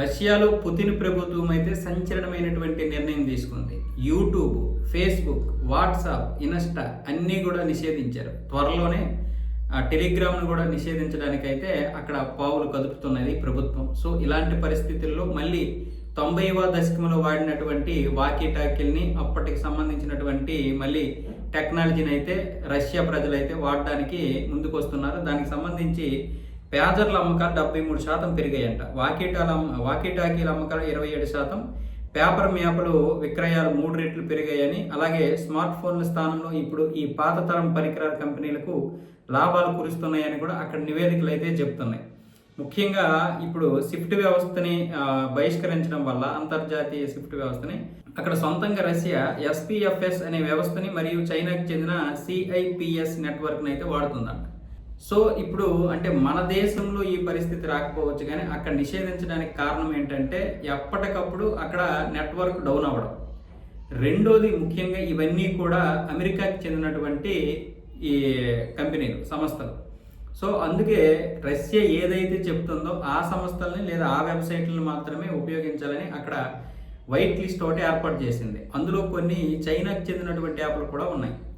రష్యాలో పుతిన్ ప్రభుత్వం అయితే సంచలనమైనటువంటి నిర్ణయం తీసుకుంది. యూట్యూబ్, ఫేస్బుక్, వాట్సాప్, ఇన్స్టా అన్నీ కూడా నిషేధించారు. త్వరలోనే టెలిగ్రామ్ను కూడా నిషేధించడానికైతే అక్కడ పావులు కదుపుతున్నది ప్రభుత్వం. సో ఇలాంటి పరిస్థితుల్లో మళ్ళీ 90వ దశకంలో వాడినటువంటి వాకీ టాకీల్ని అప్పటికి సంబంధించినటువంటి మళ్ళీ టెక్నాలజీని అయితే రష్యా ప్రజలైతే వాడడానికి ముందుకు వస్తున్నారు. దానికి సంబంధించి పేజర్ల అమ్మకాలు 73% పెరిగాయంట. వాకీ టాకీల అమ్మకాలు 27%, పేపర్ మ్యాప్లు విక్రయాలు 3 రెట్లు పెరిగాయని, అలాగే స్మార్ట్ ఫోన్ల స్థానంలో ఇప్పుడు ఈ పాత తరం పరికరాల కంపెనీలకు లాభాలు కురుస్తున్నాయని కూడా అక్కడ నివేదికలు అయితే చెప్తున్నాయి. ముఖ్యంగా ఇప్పుడు స్విఫ్ట్ వ్యవస్థని బహిష్కరించడం వల్ల, అంతర్జాతీయ స్విఫ్ట్ వ్యవస్థని, అక్కడ సొంతంగా రష్యా ఎస్పీఎఫ్ఎస్ అనే వ్యవస్థని మరియు చైనాకి చెందిన సిఐపిఎస్ నెట్వర్క్ని అయితే వాడుతుందంట. సో ఇప్పుడు అంటే మన దేశంలో ఈ పరిస్థితి రాకపోవచ్చు, కానీ అక్కడ నిషేధించడానికి కారణం ఏంటంటే ఎప్పటికప్పుడు అక్కడ నెట్వర్క్ డౌన్ అవ్వడం. రెండోది ముఖ్యంగా ఇవన్నీ కూడా అమెరికాకి చెందినటువంటి ఈ కంపెనీలు, సంస్థలు. సో అందుకే రష్యా ఏదైతే చెప్తుందో ఆ సంస్థలని లేదా ఆ వెబ్సైట్లను మాత్రమే ఉపయోగించాలని అక్కడ వైట్ లిస్ట్ ఒకటి ఏర్పాటు చేసింది. అందులో కొన్ని చైనాకి చెందినటువంటి యాప్లు కూడా ఉన్నాయి.